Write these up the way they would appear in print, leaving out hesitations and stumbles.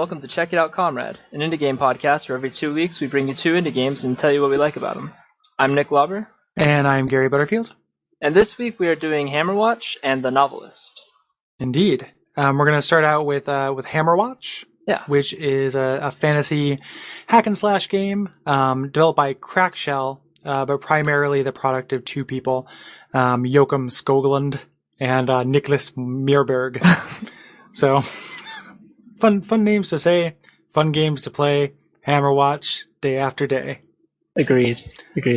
welcome to Check It Out Comrade, an indie game podcast where every 2 weeks we bring you 2 indie games and tell you what we like about them. I'm Nick Lauber. And I'm Gary Butterfield. And this week we are doing Hammerwatch and The Novelist. Indeed. We're going to start out with Hammerwatch, which is a fantasy hack and slash game developed by Crackshell, but primarily the product of two people, Joachim Skoglund and Niklas Mierberg. So, fun names to say, fun games to play. Hammerwatch, day after day. Agreed.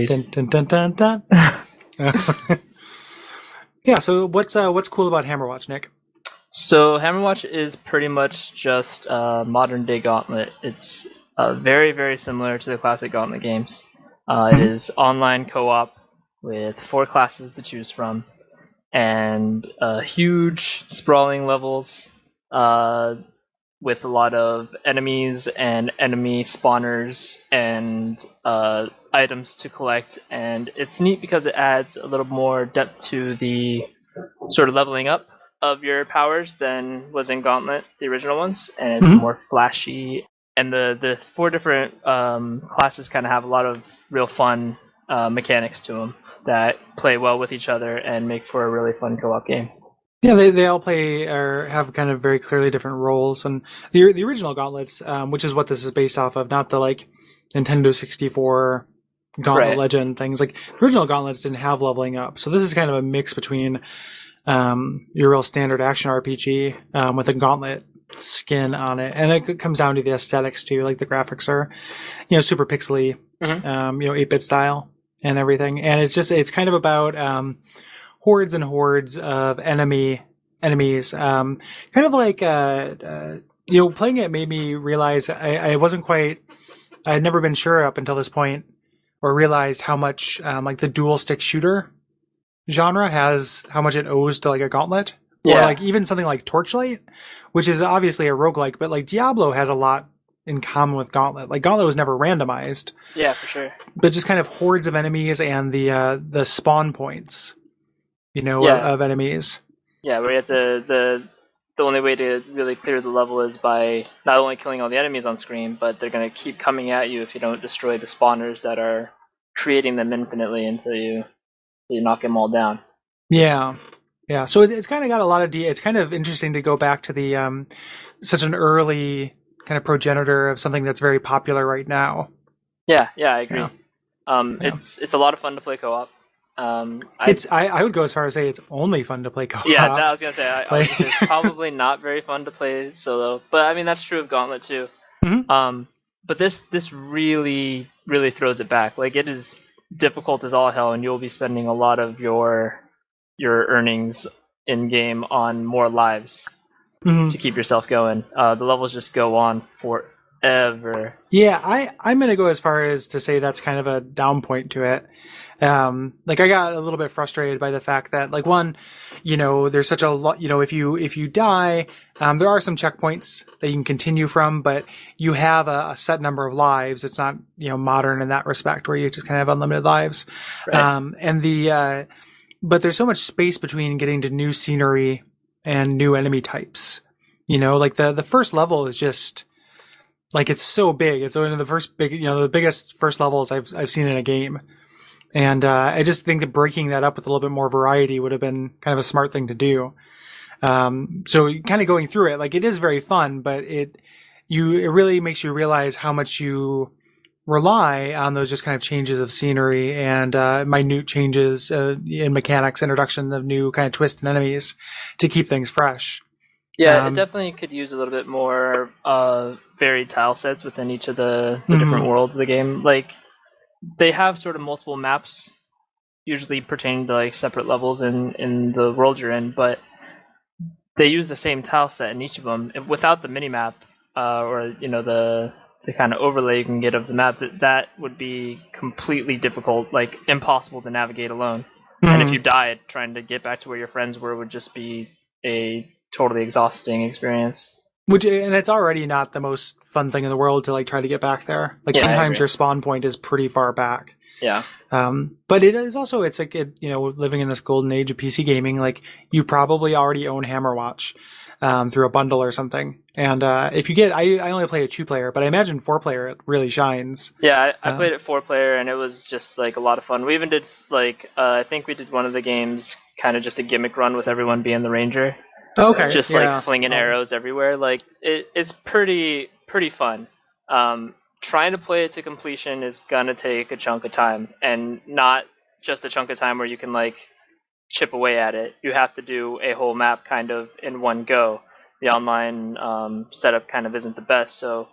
Dun, dun, dun, dun, dun. Yeah. So what's cool about Hammerwatch, Nick? So Hammerwatch is pretty much just modern day Gauntlet. It's very, very similar to the classic Gauntlet games. It is online co-op with 4 classes to choose from, and huge sprawling levels with a lot of enemies and enemy spawners and items to collect. And it's neat because it adds a little more depth to the sort of leveling up of your powers than was in Gauntlet, the original ones, and it's more flashy. And the 4 different classes kind of have a lot of real fun mechanics to them that play well with each other and make for a really fun co-op game. Yeah, they all play or have kind of very clearly different roles. And the original Gauntlets, which is what this is based off of, not the like Nintendo 64 Gauntlet Legend things. Like the original Gauntlets didn't have leveling up, so this is kind of a mix between your real standard action RPG with a Gauntlet skin on it, and it comes down to the aesthetics too. Like the graphics are, super pixely, 8-bit style and everything. And it's kind of about hordes and hordes of enemies. Kind of like playing it made me realize I wasn't quite. I had never been sure up until this point, or realized how much like the dual stick shooter genre has, how much it owes to like a Gauntlet. Or like even something like Torchlight, which is obviously a roguelike, but like Diablo has a lot in common with Gauntlet. Like Gauntlet was never randomized. Yeah, for sure. But just kind of hordes of enemies and the spawn points, of enemies. Yeah, where you have the only way to really clear the level is by not only killing all the enemies on screen, but they're going to keep coming at you if you don't destroy the spawners that are creating them infinitely until you knock them all down. Yeah. Yeah, so it's kind of got a lot of it's kind of interesting to go back to the such an early kind of progenitor of something that's very popular right now. Yeah, I agree. Yeah. It's a lot of fun to play co-op. I would go as far as say it's only fun to play co-op. Yeah, I was gonna say it's probably not very fun to play solo, but I mean that's true of Gauntlet too. Mm-hmm. But this really, really throws it back. Like it is difficult as all hell, and you'll be spending a lot of your earnings in game on more lives to keep yourself going. The levels just go on forever. Yeah, I'm gonna go as far as to say that's kind of a down point to it. Like I got a little bit frustrated by the fact that like one, there's such a lot. If you die, there are some checkpoints that you can continue from, but you have a set number of lives. It's not modern in that respect where you just kind of have unlimited lives. Right. But there's so much space between getting to new scenery and new enemy types. Like the first level is just like, it's so big. It's one of the first the biggest first levels I've seen in a game. And I just think that breaking that up with a little bit more variety would have been kind of a smart thing to do. So kind of going through it, like it is very fun, but it really makes you realize how much you rely on those just kind of changes of scenery and minute changes in mechanics, introduction of new kind of twists and enemies to keep things fresh. Yeah, it definitely could use a little bit more varied tile sets within each of the different worlds of the game. Like they have sort of multiple maps, usually pertaining to like separate levels in the world you're in, but they use the same tile set in each of them. Without the mini map or the kind of overlay you can get of the map, that would be completely difficult, like impossible to navigate alone. And if you died trying to get back to where your friends were, would just be a totally exhausting experience. And it's already not the most fun thing in the world to like try to get back there. Like Yeah, I sometimes agree. your spawn point is pretty far back. Yeah. But it is also, it's like, living in this golden age of PC gaming, like you probably already own Hammerwatch, through a bundle or something. And, if you get, I only play a 2-player, but I imagine 4-player it really shines. Yeah, I played it 4-player, and it was just like a lot of fun. We even did like I think we did one of the games kind of just a gimmick run with everyone being the ranger, Okay. just like Yeah. flinging arrows everywhere. Like it's pretty fun. Trying to play it to completion is gonna take a chunk of time, and not just a chunk of time where you can like chip away at it. You have to do a whole map kind of in one go. The online setup kind of isn't the best, so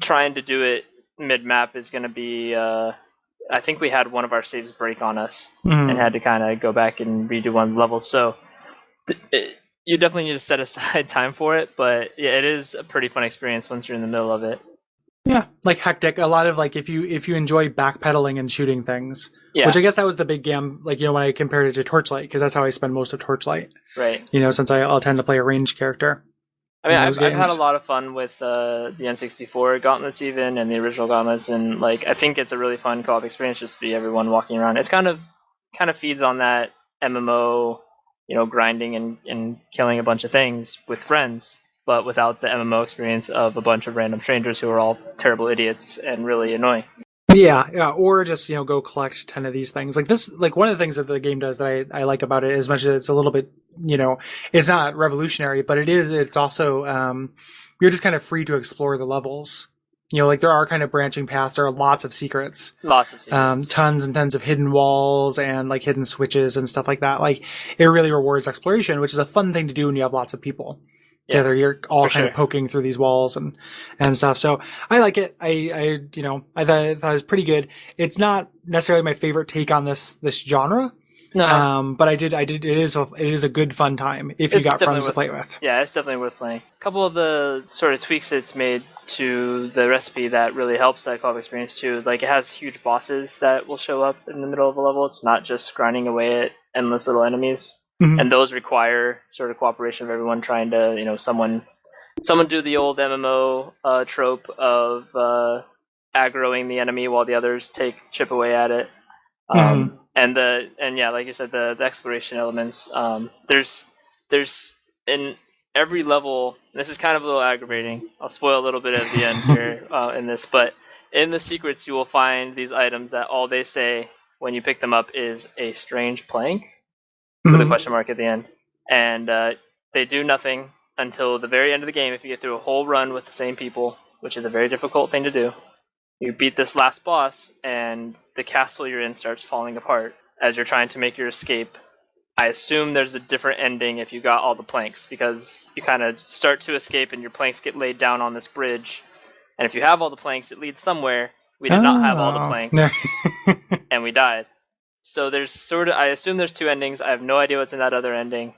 trying to do it mid map is going to be. I think we had one of our saves break on us and had to kind of go back and redo one level. So you definitely need to set aside time for it, but yeah, it is a pretty fun experience once you're in the middle of it. Yeah, like hectic. A lot of like if you enjoy backpedaling and shooting things, Yeah, which I guess that was the big game. Like when I compared it to Torchlight, because that's how I spend most of Torchlight. right. Since I'll tend to play a ranged character I mean, in those I've had a games. lot of fun with the N64 Gauntlets even, and the original Gauntlets, and like I think it's a really fun co-op experience just to be everyone walking around. It's kind of feeds on that MMO, grinding and killing a bunch of things with friends, but without the MMO experience of a bunch of random strangers who are all terrible idiots and really annoying. Yeah, or just go collect 10 of these things. Like this, like one of the things that the game does that I like about it, as much as it's a little bit, it's not revolutionary, but it's also you're just kind of free to explore the levels. Like there are kind of branching paths. There are lots of secrets. Lots of secrets. Tons and tons of hidden walls and like hidden switches and stuff like that. Like it really rewards exploration, which is a fun thing to do when you have lots of people together. Yes, You're all kind sure. of poking through these walls and stuff. So I like it. I thought it was pretty good. It's not necessarily my favorite take on this genre. No, But it is a good fun time if you got friends to play it with. Yeah, it's definitely worth playing. A couple of the sort of tweaks it's made to the recipe that really helps that co-op experience too. Like it has huge bosses that will show up in the middle of a level. It's not just grinding away at endless little enemies, and those require sort of cooperation of everyone trying to, someone do the old MMO trope of aggroing the enemy while the others chip away at it. And yeah, like you said, the exploration elements. There's in every level. This is kind of a little aggravating. I'll spoil a little bit at the end here in this, but in the secrets you will find these items that all they say when you pick them up is a strange plank with a question mark at the end, and they do nothing until the very end of the game. If you get through a whole run with the same people, which is a very difficult thing to do, you beat this last boss, and the castle you're in starts falling apart as you're trying to make your escape. I assume there's a different ending if you got all the planks, because you kind of start to escape and your planks get laid down on this bridge. And if you have all the planks, it leads somewhere. We did not have all the planks, and we died. So I assume there's two endings. I have no idea what's in that other ending,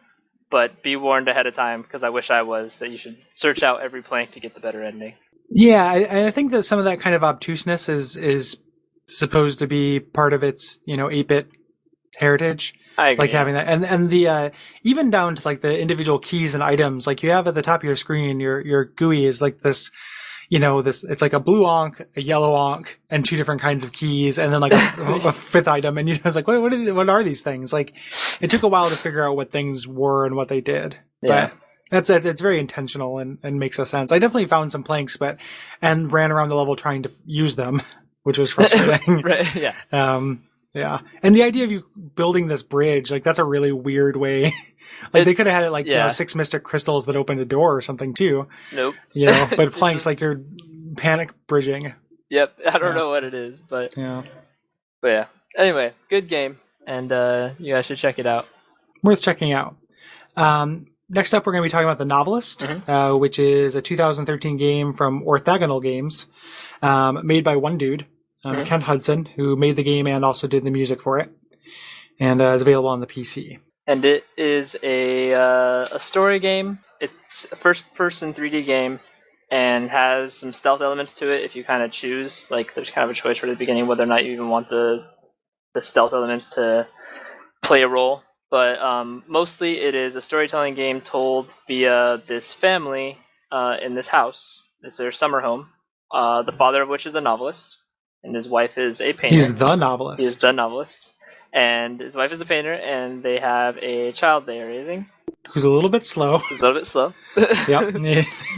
but be warned ahead of time, because I wish I was, that you should search out every plank to get the better ending. Yeah, I think that some of that kind of obtuseness is supposed to be part of its 8-bit heritage. I agree. Like having that, and the even down to like the individual keys and items, like you have at the top of your screen, your GUI is like this, it's like a blue onk, a yellow onk, and two different kinds of keys, and then like a fifth item, and it's like what are these things? Like it took a while to figure out what things were and what they did, Yeah. but it's very intentional and makes a sense. I definitely found some planks, and ran around the level trying to use them, which was frustrating. Right, yeah. Yeah. And the idea of you building this bridge, like that's a really weird way. Like they could have had it like, 6 mystic crystals that opened a door or something too. Nope. But planks like you're panic bridging. Yep. I don't know what it is, but yeah. But yeah. Anyway, good game, and you guys should check it out. Worth checking out. Next up, we're going to be talking about The Novelist, which is a 2013 game from Orthogonal Games, made by one dude. Ken Hudson, who made the game and also did the music for it, and is available on the PC. And it is a story game. It's a first-person 3D game, and has some stealth elements to it if you kind of choose. Like, there's kind of a choice for the beginning whether or not you even want the stealth elements to play a role. But mostly it is a storytelling game told via this family in this house. It's their summer home. The father of which is a novelist, and his wife is a painter. He's the novelist. He's the novelist. And his wife is a painter, and they have a child they are raising. Who's a little bit slow. He's a little bit slow. Yep.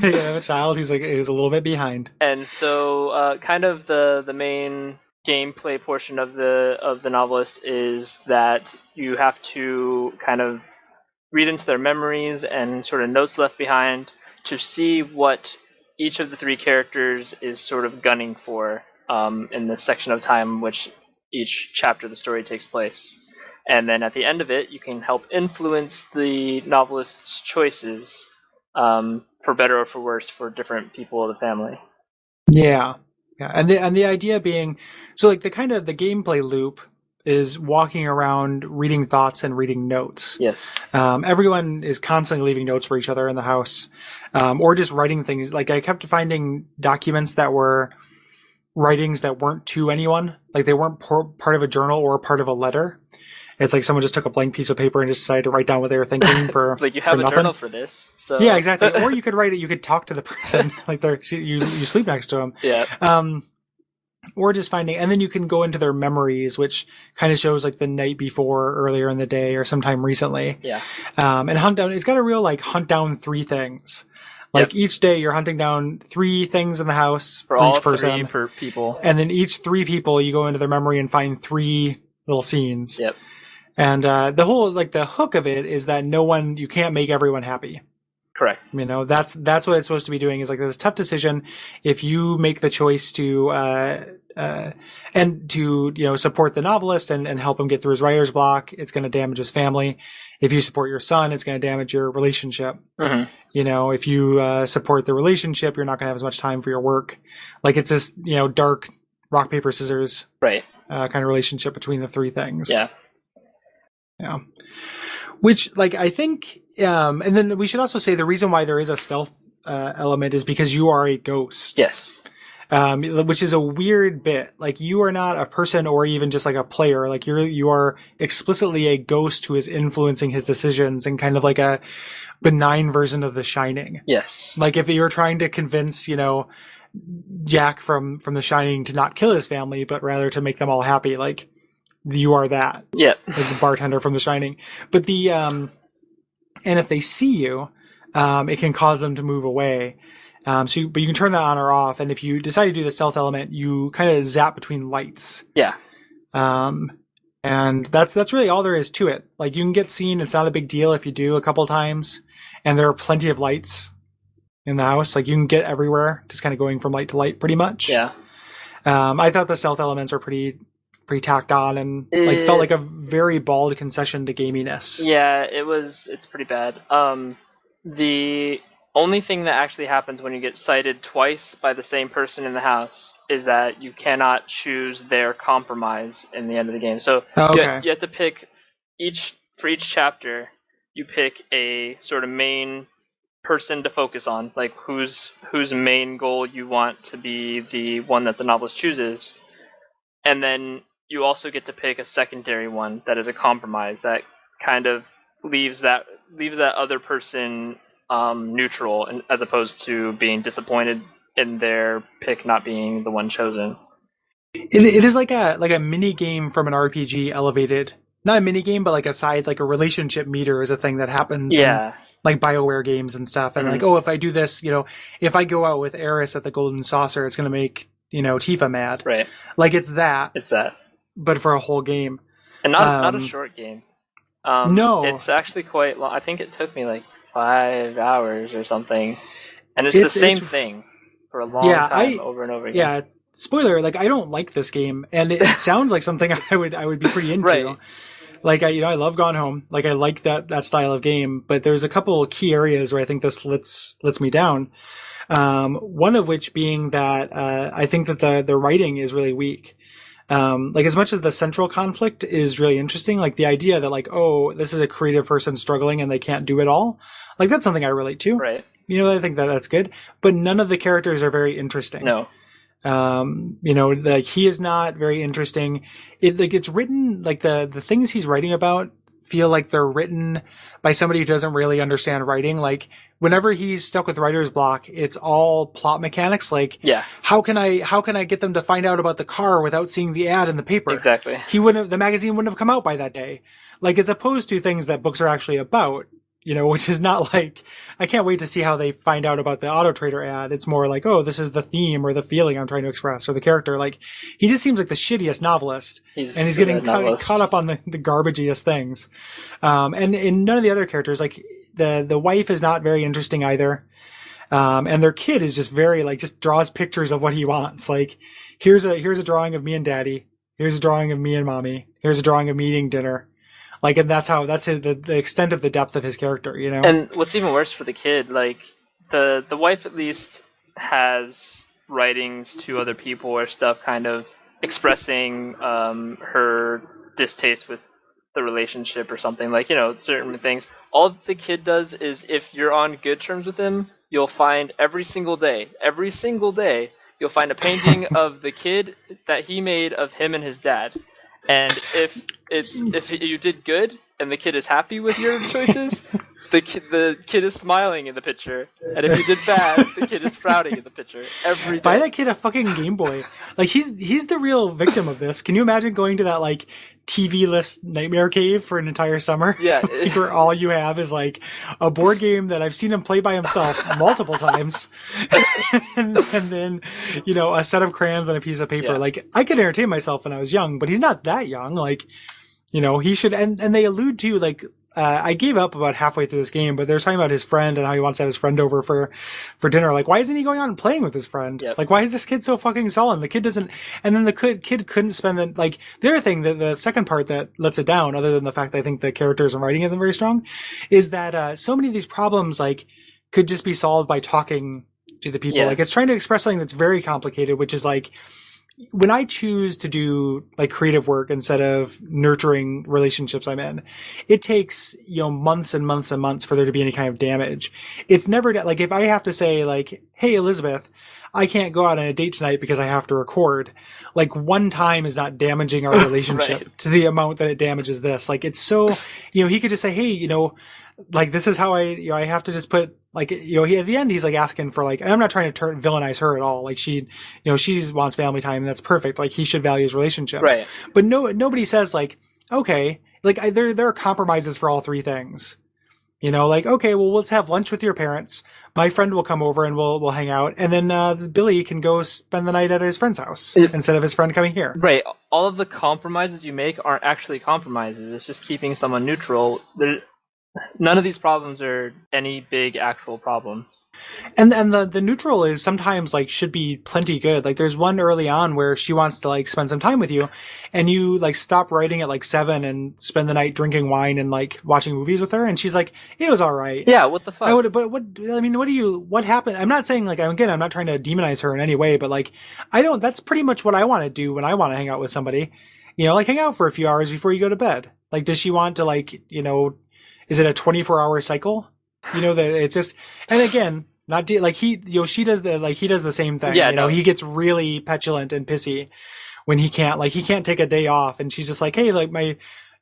They have a child who's a little bit behind. And so, kind of the main gameplay portion of the novelist is that you have to kind of read into their memories and sort of notes left behind to see what each of the three characters is sort of gunning for in the section of time which each chapter of the story takes place. And then at the end of it, you can help influence the novelist's choices for better or for worse for different people of the family. Yeah. Yeah. And the idea being, so like the gameplay loop is walking around, reading thoughts and reading notes. Yes. Everyone is constantly leaving notes for each other in the house, or just writing things. Like I kept finding documents that were writings that weren't to anyone. Like they weren't part of a journal or part of a letter. It's like someone just took a blank piece of paper and just decided to write down what they were thinking for like you have for a nothing. Journal for this. So. Yeah, exactly. Or you could write it. You could talk to the person. Like you sleep next to them. Yeah. Or just finding, and then you can go into their memories, which kind of shows like the night before, earlier in the day, or sometime recently. Yeah. And hunt down. It's got a real like hunt down 3 things. Like each day you're hunting down 3 things in the house for all each person. 3 per people. And then each 3 people you go into their memory and find 3 little scenes. Yep. And the whole like the hook of it is that you can't make everyone happy. Correct. You know, that's what it's supposed to be doing, is like this tough decision. If you make the choice to and to, you know, support the novelist and help him get through his writer's block, it's going to damage his family. If you support your son, it's going to damage your relationship. Mm-hmm. You know, if you support the relationship, you're not going to have as much time for your work. Like it's this, you know, dark rock, paper, scissors right kind of relationship between the 3 things. Yeah. Yeah. Which, like, I think, and then we should also say the reason why there is a stealth element is because you are a ghost. Yes. Which is a weird bit. Like, you are not a person or even just like a player. Like, you are explicitly a ghost who is influencing his decisions in kind of like a benign version of The Shining. Yes. Like, if you're trying to convince, you know, Jack from The Shining to not kill his family, but rather to make them all happy, like, you are that. Yeah. Like the bartender from The Shining. But and if they see you, it can cause them to move away. But you can turn that on or off. And if you decide to do the stealth element, you kind of zap between lights. Yeah. And that's really all there is to it. Like, you can get seen. It's not a big deal if you do a couple times. And there are plenty of lights in the house. Like, you can get everywhere, just kind of going from light to light pretty much. Yeah. I thought the stealth elements were pretty tacked on and like felt like a very bald concession to gaminess. Yeah, it's pretty bad. The only thing that actually happens when you get cited twice by the same person in the house is that you cannot choose their compromise in the end of the game. So you have to pick for each chapter, you pick a sort of main person to focus on, like whose main goal you want to be the one that the novelist chooses. And then you also get to pick a secondary one that is a compromise that kind of leaves that other person neutral, as opposed to being disappointed in their pick not being the one chosen. It is like a mini game from an RPG elevated. Not a mini game, but like a side, like a relationship meter is a thing that happens. Yeah. In, like BioWare games and stuff. And like, oh, if I do this, you know, if I go out with Eris at the Golden Saucer, it's going to make, you know, Tifa mad. Right. Like it's that. But for a whole game. And not a short game. No. It's actually quite long. I think it took me like 5 hours or something. And it's the same thing for a long time, over and over again. Yeah. Spoiler, like I don't like this game, and it sounds like something I would be pretty into. Right. Like I love Gone Home. Like I like that style of game, but there's a couple of key areas where I think this lets me down. One of which being that I think that the writing is really weak. Like as much as the central conflict is really interesting, like the idea that like, oh, this is a creative person struggling and they can't do it all. Like that's something I relate to. Right. You know, I think that's good, but none of the characters are very interesting. No. You know, like he is not very interesting. It's written like the things he's writing about feel like they're written by somebody who doesn't really understand writing. Like whenever he's stuck with writer's block, it's all plot mechanics. Like, how can I get them to find out about the car without seeing the ad in the paper? Exactly. The magazine wouldn't have come out by that day. Like, as opposed to things that books are actually about, which is not like, I can't wait to see how they find out about the Auto Trader ad. It's more like, oh, this is the theme or the feeling I'm trying to express or the character. Like, he just seems like the shittiest novelist. And he's getting caught up on the garbagiest things. And in none of the other characters, like, the wife is not very interesting either. And their kid is just very, like, just draws pictures of what he wants. Like, here's a drawing of me and daddy. Here's a drawing of me and mommy. Here's a drawing of me eating dinner. Like, and that's the extent of the depth of his character, And what's even worse for the kid, like, the wife at least has writings to other people or stuff kind of expressing her distaste with the relationship or something, like, certain things. All the kid does is, if you're on good terms with him, you'll find every single day, you'll find a painting of the kid that he made of him and his dad. And if you did good and the kid is happy with your choices, the kid is smiling in the picture. And if you did bad, the kid is frowning in the picture every day. Buy that kid a fucking Game Boy. Like, he's the real victim of this. Can you imagine going to that, like, TV list nightmare cave for an entire summer? Yeah. Like, where all you have is, like, a board game that I've seen him play by himself multiple times. and then, a set of crayons and a piece of paper. Yeah. Like, I could entertain myself when I was young, but he's not that young. Like, he should, and they allude to, like, I gave up about halfway through this game, but they're talking about his friend and how he wants to have his friend over for dinner. Like, why isn't he going out and playing with his friend? Yep. Like, why is this kid so fucking sullen? The kid doesn't, and then the kid couldn't spend the other thing, the second part that lets it down, other than the fact that I think the characters and writing isn't very strong, is that, so many of these problems, like, could just be solved by talking to the people. Yeah. Like, it's trying to express something that's very complicated, which is like, when I choose to do, like, creative work instead of nurturing relationships I'm in, it takes, months and months and months for there to be any kind of damage. It's never, like, if I have to say, like, hey, Elizabeth, I can't go out on a date tonight because I have to record. Like, one time is not damaging our relationship Right. to the amount that it damages this. Like, it's so, he could just say, hey, like, this is how I have to just put, like, at the end, he's, like, asking for, like, and I'm not trying to villainize her at all. Like, she wants family time, and that's perfect. Like, he should value his relationship. Right. But nobody says, like, okay, like, there are compromises for all three things. Like, okay, well, let's have lunch with your parents. My friend will come over and we'll hang out. And then, Billy can go spend the night at his friend's house instead of his friend coming here. Right. All of the compromises you make aren't actually compromises. It's just keeping someone neutral. None of these problems are any big actual problems. And the neutral is sometimes, like, should be plenty good. Like, there's one early on where she wants to, like, spend some time with you, and you, like, stop writing at, like, 7 and spend the night drinking wine and, like, watching movies with her, and she's like, it was all right. Yeah, what the fuck? What happened? I'm not saying, like, I'm not trying to demonize her in any way, but, like, that's pretty much what I want to do when I want to hang out with somebody. Like, hang out for a few hours before you go to bed. Like, does she want to, like, is it a 24-hour cycle? That it's just, and again, she does he does the same thing. Yeah, he gets really petulant and pissy when he can't take a day off, and she's just like, hey, like,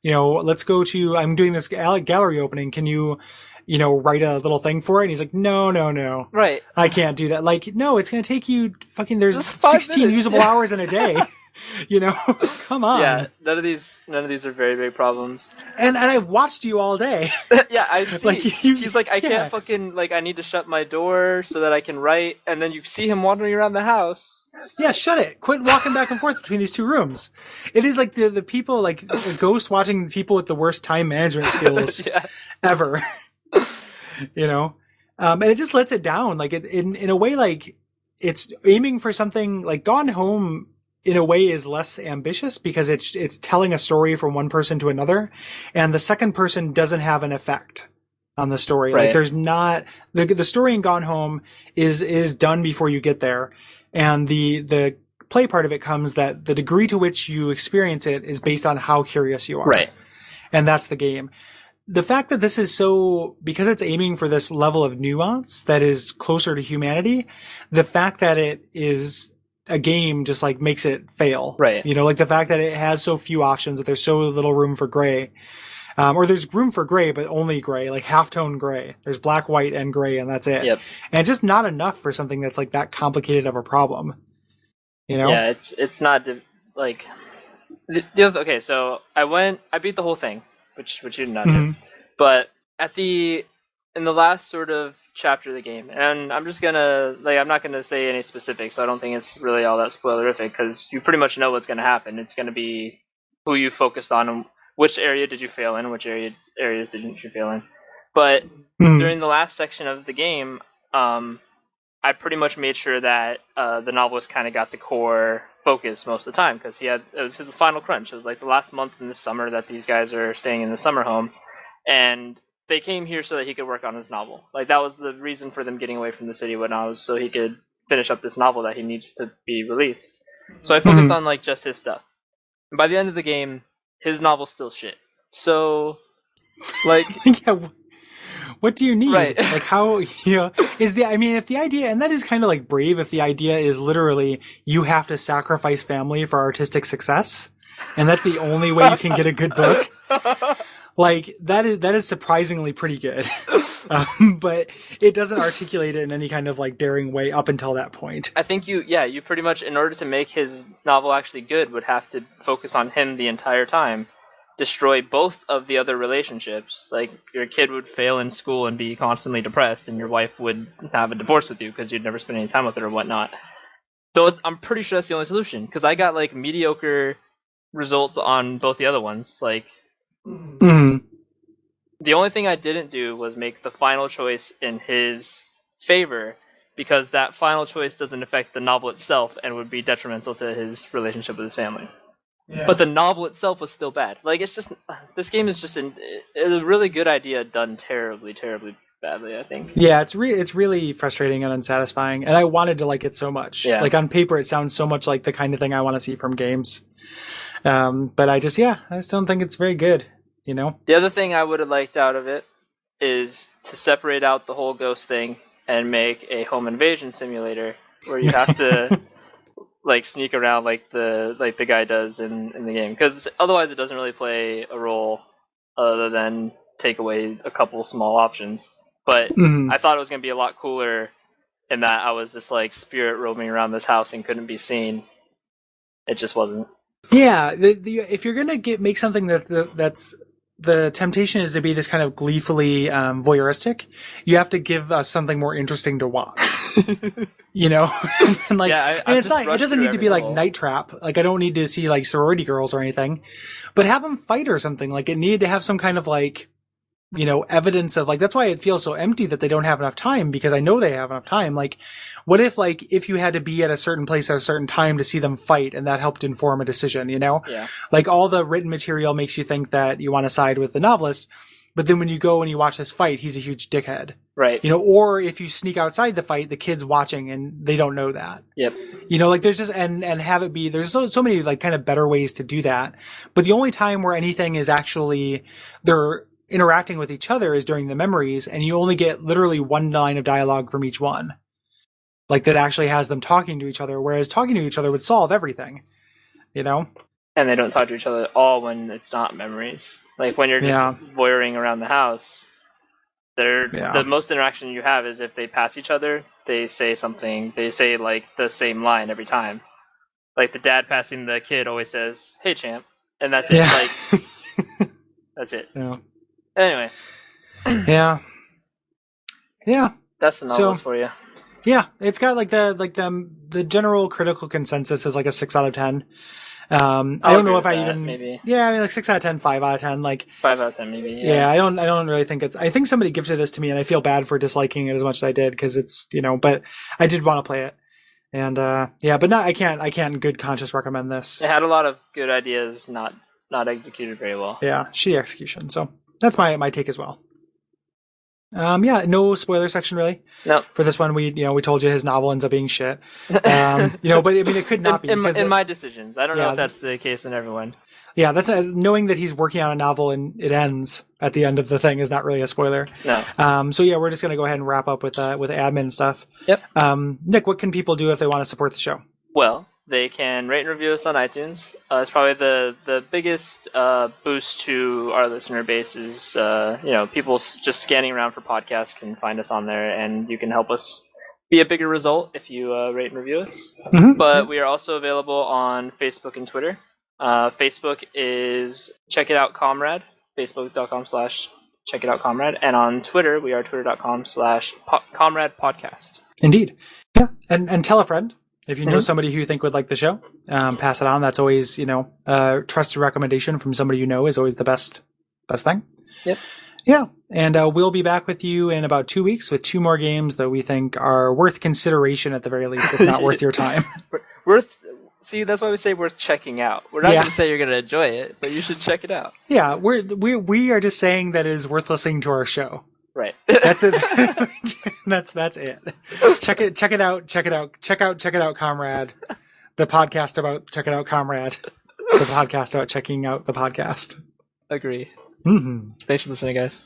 let's go to, I'm doing this gallery opening. Can you, write a little thing for it? And he's like, no. Right. I can't do that. Like, no, it's going to take you there's 5 16 minutes, usable hours in a day. Come on. Yeah, none of these are very big problems. And I've watched you all day. Yeah, I see. Like, he's like, I can't fucking, like, I need to shut my door so that I can write, and then you see him wandering around the house. Yeah, shut it. Quit walking back and forth between these two rooms. It is like the people, like, a ghost watching people with the worst time management skills ever. And it just lets it down. Like, in a way, like, it's aiming for something, like, Gone Home in a way is less ambitious because it's telling a story from one person to another, and the second person doesn't have an effect on the story. Right. Like, there's not the story in Gone Home is done before you get there, and the play part of it comes that the degree to which you experience it is based on how curious you are. Right. And that's the game. The fact that this is because it's aiming for this level of nuance that is closer to humanity, the fact that it is a game just, like, makes it fail. Right. Like, the fact that it has so few options, that there's so little room for gray. Or there's room for gray, but only gray, like halftone gray. There's black, white, and gray, and that's it. Yep. And it's just not enough for something that's like that complicated of a problem. You know? Yeah, it's not like okay. So I beat the whole thing, which you did not do, but in the last sort of chapter of the game, and I'm not gonna say any specifics. So I don't think it's really all that spoilerific because you pretty much know what's gonna happen. It's gonna be who you focused on and which area did you fail in, which areas didn't you fail in. But during the last section of the game, I pretty much made sure that the novelist kind of got the core focus most of the time because it was his final crunch. It was like the last month in the summer that these guys are staying in the summer home, and they came here so that he could work on his novel. Like that was the reason for them getting away from the city when I was so he could finish up this novel that he needs to be released. So I focused on like just his stuff. And by the end of the game, his novel's still shit. So, like, yeah. What do you need? Right. Like how, if the idea, and that is kind of like brave if the idea is literally you have to sacrifice family for artistic success, and that's the only way you can get a good book. Like that is surprisingly pretty good. But it doesn't articulate it in any kind of like daring way up until that point. I think you pretty much, in order to make his novel actually good, would have to focus on him the entire time. Destroy both of the other relationships. Like your kid would fail in school and be constantly depressed, and your wife would have a divorce with you because you'd never spend any time with her or whatnot. So I'm pretty sure that's the only solution because I got like mediocre results on both the other ones. Like the only thing I didn't do was make the final choice in his favor because that final choice doesn't affect the novel itself and would be detrimental to his relationship with his family. Yeah. But the novel itself was still bad. Like it's just this game is just it's a really good idea done terribly, terribly badly. I think. Yeah, it's really frustrating and unsatisfying. And I wanted to like it so much. Yeah. Like on paper, it sounds so much like the kind of thing I want to see from games. But I just don't think it's very good. You know. The other thing I would have liked out of it is to separate out the whole ghost thing and make a home invasion simulator where you have to. Like sneak around like the guy does in the game because otherwise it doesn't really play a role other than take away a couple small options. But I thought it was gonna be a lot cooler in that I was this like spirit roaming around this house and couldn't be seen. It just wasn't. Yeah, if you're gonna make something that's the temptation is to be this kind of gleefully voyeuristic, you have to give us something more interesting to watch. You know, and like, and it's not. It doesn't need to be like Night Trap. Like, I don't need to see like sorority girls or anything, but have them fight or something. Like, it needed to have some kind of like, evidence of like. That's why it feels so empty that they don't have enough time because I know they have enough time. Like, what if you had to be at a certain place at a certain time to see them fight, and that helped inform a decision? Yeah. Like all the written material makes you think that you want to side with the novelist. But then when you go and you watch this fight, he's a huge dickhead. Right. Or if you sneak outside the fight, the kid's watching and they don't know that. Yep. Like there's just, and have it be, there's so many like kind of better ways to do that. But the only time where anything is actually, they're interacting with each other is during the memories, and you only get literally one line of dialogue from each one. Like that actually has them talking to each other, whereas talking to each other would solve everything. And they don't talk to each other at all when it's not memories. Like when you're just voyeuring around the house, the most interaction you have is if they pass each other, they say something. They say like the same line every time. Like the dad passing the kid always says, "Hey, champ," and that's it. Like that's it. Yeah. Anyway. Yeah. That's the novelist for you. Yeah, it's got like the general critical consensus is like a 6 out of 10. I don't know if I even maybe. Yeah, I mean like 6 out of 10, 5 out of 10, like 5 out of 10 maybe. Yeah, I don't really think I think somebody gifted this to me and I feel bad for disliking it as much as I did because it's, but I did want to play it. And but I can't in good conscience recommend this. It had a lot of good ideas, not executed very well. Yeah, shitty execution. So that's my take as well. No spoiler section really. No. For this one, we told you his novel ends up being shit. But I mean, it could not be. In my decisions. I don't know if that's the case in everyone. Yeah, that's knowing that he's working on a novel and it ends at the end of the thing is not really a spoiler. No. So we're just gonna go ahead and wrap up with admin stuff. Yep. Nick, what can people do if they want to support the show? Well, they can rate and review us on iTunes. It's probably the biggest boost to our listener base is people just scanning around for podcasts can find us on there, and you can help us be a bigger result if you rate and review us. Mm-hmm. But we are also available on Facebook and Twitter. Facebook is Check It Out Comrade, facebook.com/Check It Out Comrade, and on Twitter we are twitter.com/Comrade Podcast. Indeed. Yeah, and tell a friend. If you know somebody who you think would like the show, pass it on. That's always, a trusted recommendation from somebody you know is always the best thing. Yep. Yeah, and we'll be back with you in about 2 weeks with 2 more games that we think are worth consideration at the very least, if not worth your time. See, that's why we say worth checking out. We're not going to say you're going to enjoy it, but you should check it out. Yeah, we are just saying that it is worth listening to our show. Right. That's it. That's it. Check it out. Check it out, Comrade. The podcast about Check It Out, Comrade. The podcast about checking out the podcast. Agree. Mm-hmm. Thanks for listening, guys.